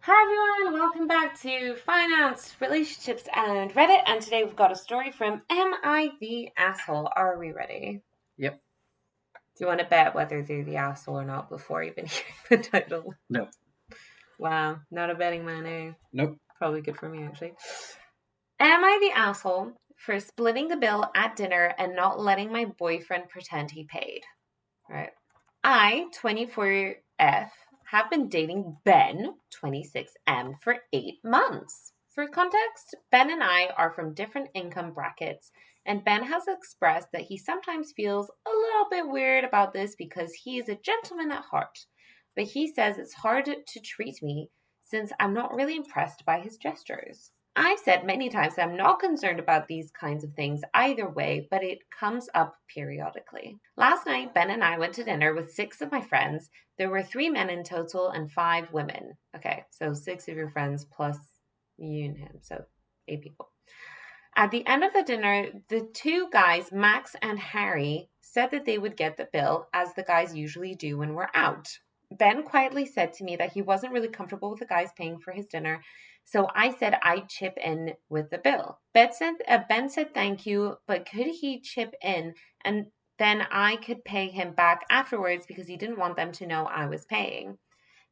Hi everyone, welcome back to Finance, Relationships, and Reddit. And today we've got a story from Am I the Asshole? Are we ready? Yep. Do you want to bet whether they're the asshole or not before even hearing the title? No. Wow, not a betting man, eh? Nope. Probably good for me, actually. Am I the asshole for splitting the bill at dinner and not letting my boyfriend pretend he paid? Right. I, 24F, have been dating Ben, 26M, for 8 months. For context, Ben and I are from different income brackets, and Ben has expressed that he sometimes feels a little bit weird about this because he is a gentleman at heart. But he says it's hard to treat me since I'm not really impressed by his gestures. I've said many times that I'm not concerned about these kinds of things either way, but it comes up periodically. Last night, Ben and I went to dinner with 6 of my friends. There were 3 men in total and 5 women. Okay, so 6 of your friends plus you and him, so 8 people. At the end of the dinner, the 2 guys, Max and Harry, said that they would get the bill, as the guys usually do when we're out. Ben quietly said to me that he wasn't really comfortable with the guys paying for his dinner, so I said I'd chip in with the bill. Ben said thank you, but could he chip in and then I could pay him back afterwards because he didn't want them to know I was paying.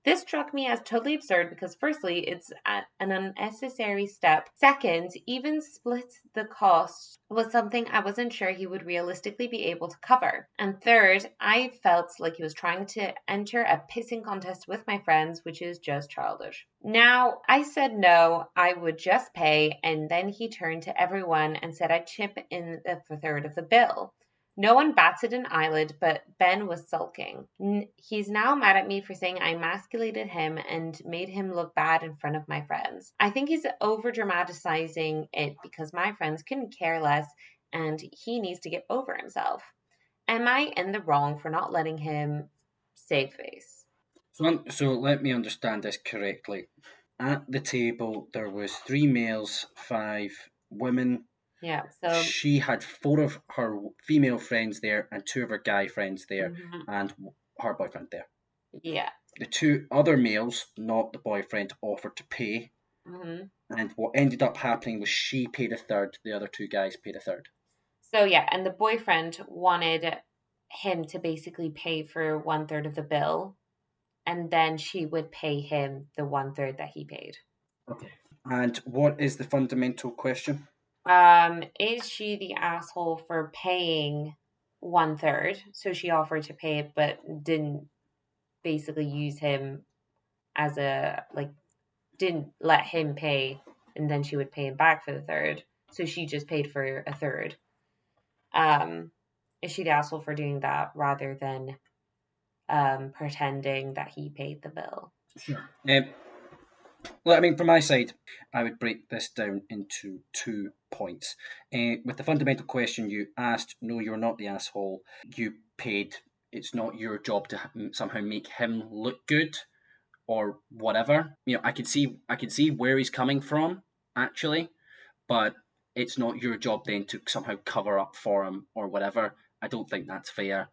This struck me as totally absurd because, firstly, it's an unnecessary step. Second, even split the cost was something I wasn't sure he would realistically be able to cover. And third, I felt like he was trying to enter a pissing contest with my friends, which is just childish. Now, I said no, I would just pay, and then he turned to everyone and said I'd chip in the third of the bill. No one batted an eyelid, but Ben was sulking. He's now mad at me for saying I emasculated him and made him look bad in front of my friends. I think he's over dramatizing it because my friends couldn't care less and he needs to get over himself. Am I in the wrong for not letting him save face? So let me understand this correctly. At the table, there was 3 males, 5 women. Yeah, so She had 4 of her female friends there and 2 of her guy friends there mhm, and her boyfriend there. yeah. The 2 other males, not the boyfriend, offered to pay. hmm And what ended up happening was she paid a third, the other 2 guys paid a third. So yeah, and the boyfriend wanted him to basically pay for 1/3 of the bill and then she would pay him the 1/3 that he paid. Okay. And what is the fundamental question? Is she the asshole for paying 1/3? So she offered to pay it, but didn't basically use him as a like didn't let him pay, and then she would pay him back for the third. So she just paid for a third. Um, is she the asshole for doing that rather than pretending that he paid the bill? Sure. Well, I mean, from my side, I would break this down into 2 points. With the fundamental question you asked, no, you're not the asshole. You paid. It's not your job to somehow make him look good or whatever. I could see where he's coming from actually, but it's not your job then to somehow cover up for him or whatever. I don't think that's fair.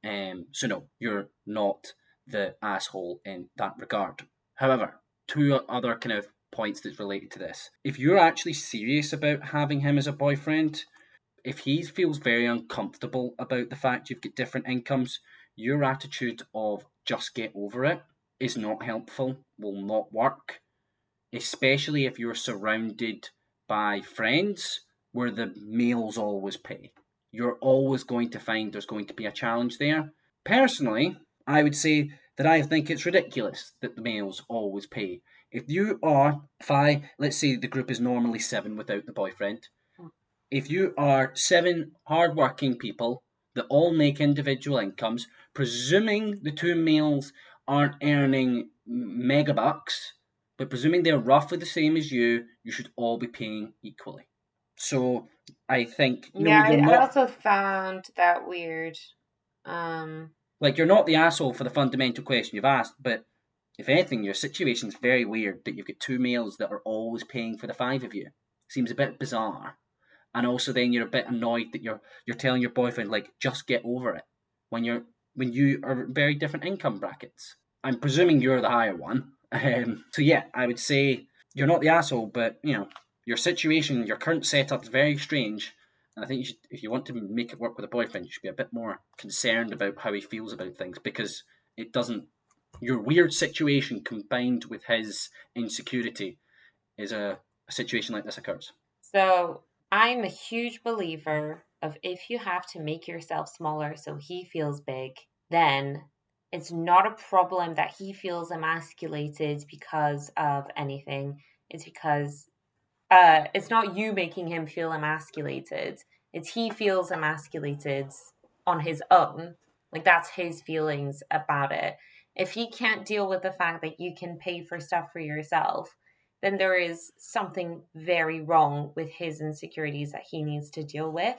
So no, you're not the asshole in that regard. However, 2 other kind of points that's related to this. If you're actually serious about having him as a boyfriend, if he feels very uncomfortable about the fact you've got different incomes, your attitude of just get over it is not helpful, will not work, especially if you're surrounded by friends where the males always pay. You're always going to find there's going to be a challenge there. Personally, I would say that I think it's ridiculous that the males always pay. If you are 5, let's say the group is normally 7 without the boyfriend. If you are 7 hardworking people that all make individual incomes, presuming the 2 males aren't earning megabucks, but presuming they're roughly the same as you should all be paying equally. So I think, no, Yeah, you're I not, also found that weird. Um, like, you're not the asshole for the fundamental question you've asked, but if anything, your situation's very weird that you've got 2 males that are always paying for the 5 of you. Seems a bit bizarre. And also then you're a bit annoyed that you're telling your boyfriend, like, just get over it when you are very different income brackets. I'm presuming you're the higher one. So yeah, I would say you're not the asshole, but your situation, your current setup is very strange, and I think you should, if you want to make it work with a boyfriend, you should be a bit more concerned about how he feels about things because it doesn't. Your weird situation combined with his insecurity is a situation like this occurs. So I'm a huge believer of if you have to make yourself smaller so he feels big, then it's not a problem that he feels emasculated because of anything. It's because it's not you making him feel emasculated. It's he feels emasculated on his own. Like that's his feelings about it. If he can't deal with the fact that you can pay for stuff for yourself, then there is something very wrong with his insecurities that he needs to deal with.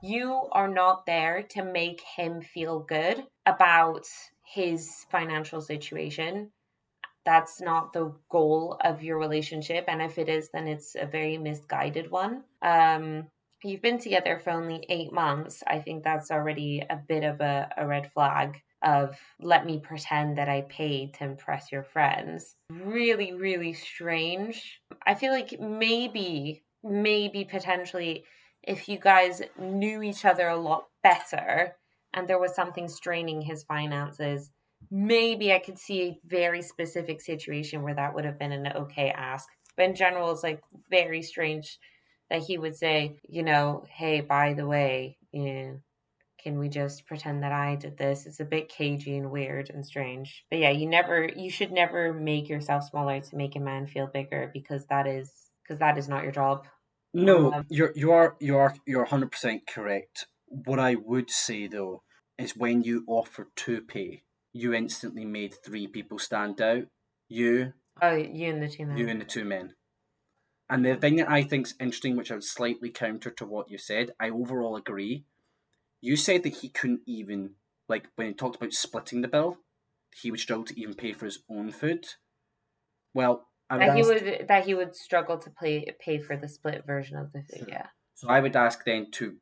You are not there to make him feel good about his financial situation. That's not the goal of your relationship. And if it is, then it's a very misguided one. You've been together for only 8 months. I think that's already a bit of a red flag of let me pretend that I paid to impress your friends. Really, really strange. I feel like maybe potentially if you guys knew each other a lot better and there was something straining his finances, maybe I could see a very specific situation where that would have been an okay ask. But in general, it's like very strange that he would say, hey, by the way, can we just pretend that I did this? It's a bit cagey and weird and strange. But yeah, you should never make yourself smaller to make a man feel bigger because that is not your job. No, you're 100% correct. What I would say though is when you offered to pay, you instantly made three people stand out. You, Oh, you and the two you men. and the two men. And the thing that I think's interesting, which I would slightly counter to what you said, I overall agree. You said that he couldn't even, like when he talked about splitting the bill, he would struggle to even pay for his own food. Well, I would ask. That he would struggle to pay for the split version of the food. Yeah. So I would ask then two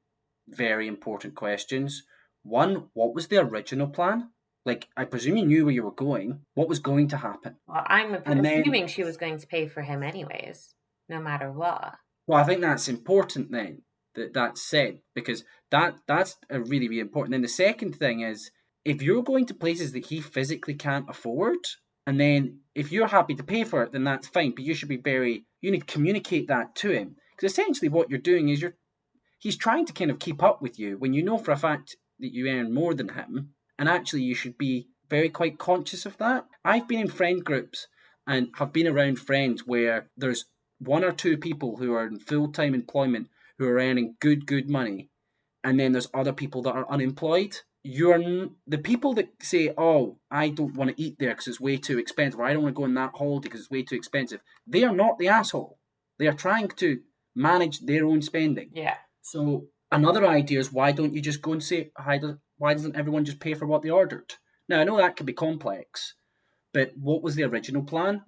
very important questions. One, what was the original plan? Like, I presume you knew where you were going. What was going to happen? Well, I'm And then, assuming she was going to pay for him anyways, no matter what. well, I think that's important then that that's said because that's a really really important. Then the second thing is if you're going to places that he physically can't afford, and then if you're happy to pay for it, then that's fine. But you should be you need to communicate that to him because essentially what you're doing is he's trying to kind of keep up with you when you know for a fact that you earn more than him, and actually you should be very quite conscious of that. I've been in friend groups and have been around friends where there's one or two people who are in full-time employment who are earning good money, and then there's other people that are unemployed. You're the people that say, "Oh, I don't want to eat there because it's way too expensive," or "I don't want to go on that holiday because it's way too expensive." They are not the asshole. They are trying to manage their own spending. Yeah. So another idea is why don't you just go and say why doesn't everyone just pay for what they ordered? Now I know that could be complex, but what was the original plan?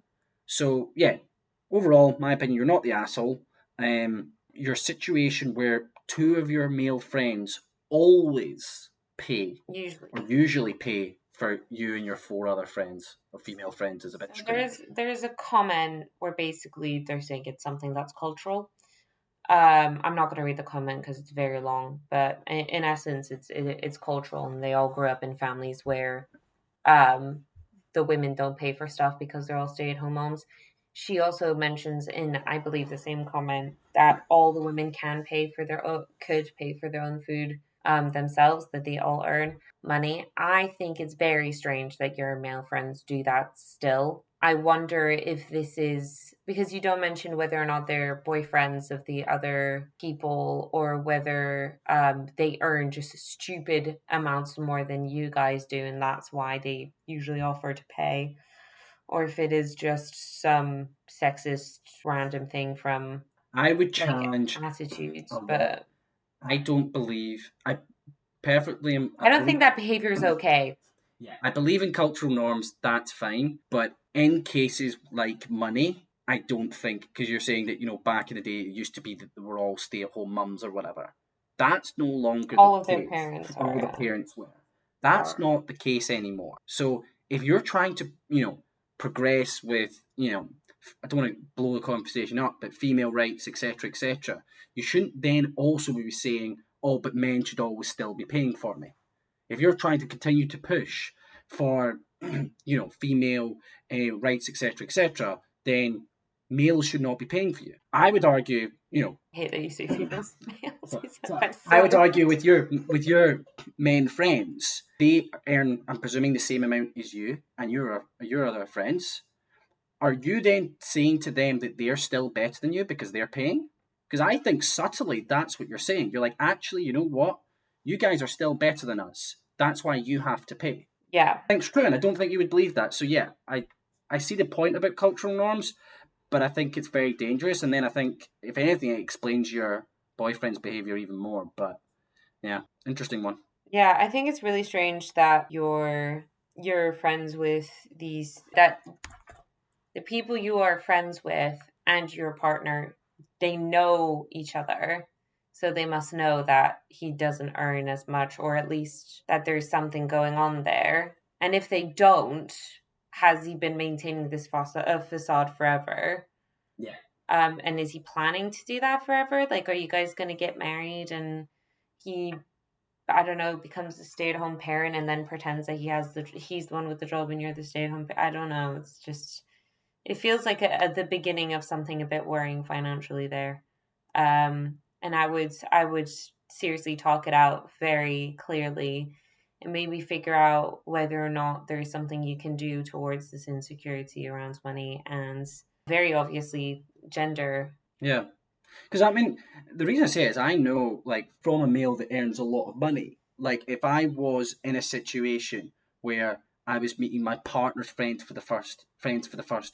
So yeah, overall, my opinion, you're not the asshole. Your situation where two of your male friends always pay Usually. or usually pay for you and your four other friends or female friends is a bit So strange. there's a comment where basically they're saying it's something that's cultural. I'm not going to read the comment because it's very long, but in essence, it's cultural, and they all grew up in families where um, the women don't pay for stuff because they're all stay-at-home moms. She also mentions in, I believe, the same comment that all the women could pay for their own food themselves, that they all earn money. I think it's very strange that your male friends do that still. I wonder if this is because you don't mention whether or not they're boyfriends of the other people or whether they earn just stupid amounts more than you guys do, and that's why they usually offer to pay, or if it is just some sexist random thing from I would like challenge a attitudes. lot. But I don't believe I perfectly I don't think that behavior is okay. Yeah, I believe in cultural norms, that's fine. But in cases like money, I don't think, because you're saying that, back in the day, it used to be that they were all stay at home mums or whatever. That's no longer the All of their case. parents All the are parents were. That's are not the case anymore. So if you're trying to, progress with, I don't want to blow the conversation up, but female rights, etc., you shouldn't then also be saying, oh, but men should always still be paying for me. If you're trying to continue to push for, female rights, etc., then males should not be paying for you. I would argue, I hate that you say females. Males. I would argue with your men friends, they earn, I'm presuming, the same amount as you and your other friends. Are you then saying to them that they're still better than you because they're paying? Because I think subtly that's what you're saying. You're like, actually, you know what? You guys are still better than us. That's why you have to pay. Yeah. I think it's true, and I don't think you would believe that. So yeah, I see the point about cultural norms, but I think it's very dangerous. And then I think, if anything, it explains your boyfriend's behavior even more. But yeah, interesting one. Yeah, I think it's really strange that you're friends with that the people you are friends with and your partner, they know each other. So they must know that he doesn't earn as much, or at least that there's something going on there. And if they don't, has he been maintaining this facade forever? Yeah. And is he planning to do that forever? Like, are you guys going to get married and he, I don't know, becomes a stay-at-home parent and then pretends that he's the one with the job and you're the stay-at-home? I don't know. It's just, it feels like at the beginning of something a bit worrying financially there. And I would seriously talk it out very clearly and maybe figure out whether or not there's something you can do towards this insecurity around money and very obviously gender. Yeah. Because I mean, the reason I say it is I know, like, from a male that earns a lot of money, like, if I was in a situation where I was meeting my partner's friends for the first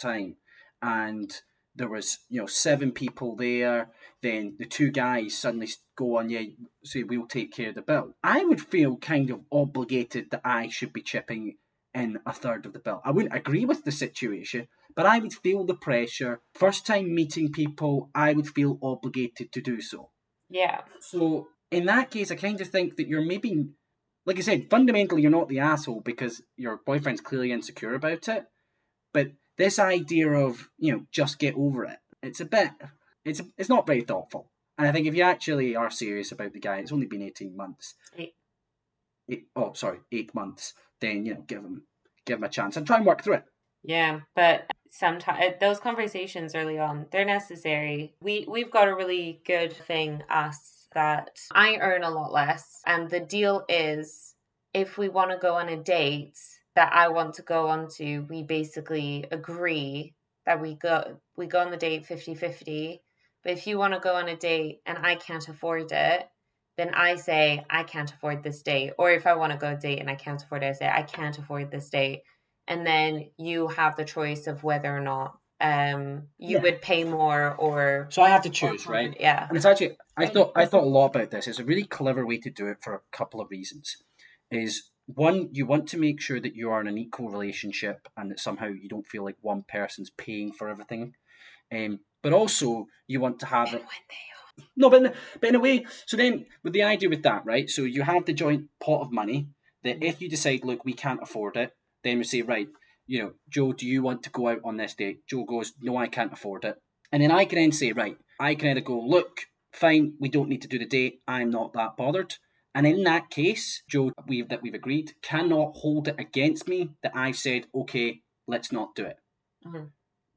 time, and there was, 7 people there, then the 2 guys suddenly go on, yeah, say we'll take care of the bill. I would feel kind of obligated that I should be chipping in a third of the bill. I wouldn't agree with the situation, but I would feel the pressure. First time meeting people, I would feel obligated to do so. Yeah. So in that case, I kind of think that you're maybe, like I said, fundamentally you're not the asshole because your boyfriend's clearly insecure about it. But this idea of, just get over it, it's not very thoughtful. And I think if you actually are serious about the guy, it's only been 18 months. 8 months. Then, give him a chance and try and work through it. Yeah, but sometimes those conversations early on, they're necessary. We've got a really good thing, us, that I earn a lot less, and the deal is if we want to go on a date that I want to go on to, we basically agree that we go on the date 50-50. But if you want to go on a date and I can't afford it, then I say I can't afford this date. Or if I want to go on a date and I can't afford it, I say I can't afford this date. And then you have the choice of whether or not you would pay more or. So I have to choose, right? Yeah. And it's actually, I thought a lot about this. It's a really clever way to do it for a couple of reasons. Is one, you want to make sure that you are in an equal relationship and that somehow you don't feel like one person's paying for everything. But also you want to have it. No, but in a way. So then, with the idea with that, right? So you have the joint pot of money that if you decide, look, we can't afford it, then we say, right, Joe, do you want to go out on this date? Joe goes, no, I can't afford it. And then I can then say, right, I can either go, look, fine, we don't need to do the date. I'm not that bothered. And in that case, Joe, we've agreed, cannot hold it against me that I've said, okay, let's not do it. Mm-hmm.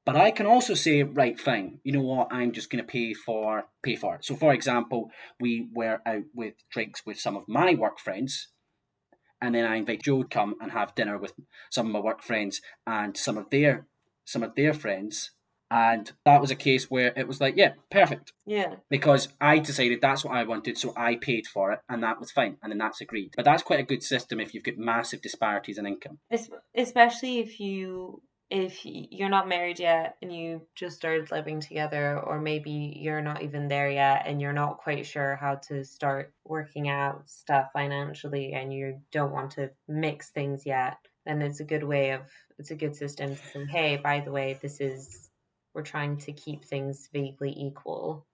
But I can also say, right, fine, you know what, I'm just going to pay for it. So, for example, we were out with drinks with some of my work friends, and then I invite Joe to come and have dinner with some of my work friends and some of their friends. And that was a case where it was like, yeah, perfect. Yeah. Because I decided that's what I wanted, so I paid for it, and that was fine, and then that's agreed. But that's quite a good system if you've got massive disparities in income. Especially if you're not married yet and you just started living together, or maybe you're not even there yet and you're not quite sure how to start working out stuff financially and you don't want to mix things yet, then it's a good system to say, hey, by the way, we're trying to keep things vaguely equal.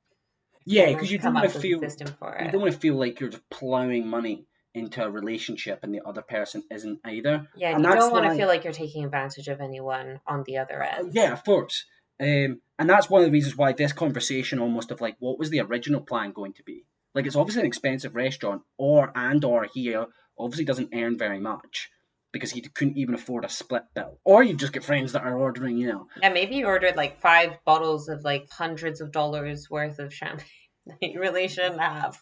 Yeah, because you don't want to system for it. You don't want to feel like you're just plowing money into a relationship and the other person isn't either. Yeah, and And you that's don't want to why, feel like you're taking advantage of anyone on the other end. yeah, of course. And that's one of the reasons why this conversation almost of like, what was the original plan going to be? Like, it's obviously an expensive restaurant, or he obviously doesn't earn very much because he couldn't even afford a split bill. Or you've just got friends that are ordering, Yeah, maybe you ordered like 5 bottles of like hundreds of dollars worth of champagne that you really shouldn't have.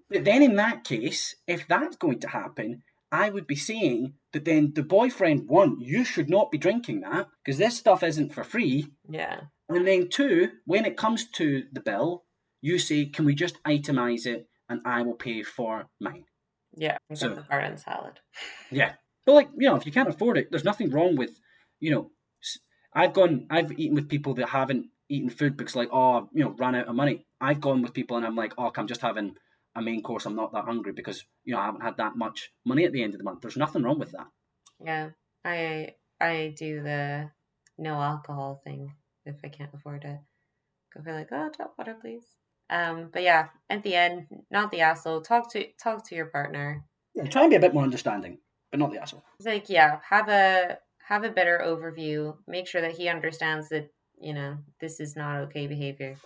But then in that case, if that's going to happen, I would be saying that then the boyfriend, one, you should not be drinking that because this stuff isn't for free. Yeah. And then two, when it comes to the bill, you say, can we just itemize it and I will pay for mine? Yeah. Get So, the garden salad. yeah. But like, if you can't afford it, there's nothing wrong with, you know, I've eaten with people that haven't eaten food because like, oh, ran out of money. I've gone with people and I'm like, oh, I'm just having a main course. I'm not that hungry because, I haven't had that much money at the end of the month. There's nothing wrong with that. Yeah. I do the no alcohol thing if I can't afford it. Go for like, oh, tap water, please. But yeah, at the end, not the asshole. Talk to your partner. Yeah, try and be a bit more understanding, but not the asshole. It's like, yeah, have a better overview. Make sure that he understands that this is not okay behavior.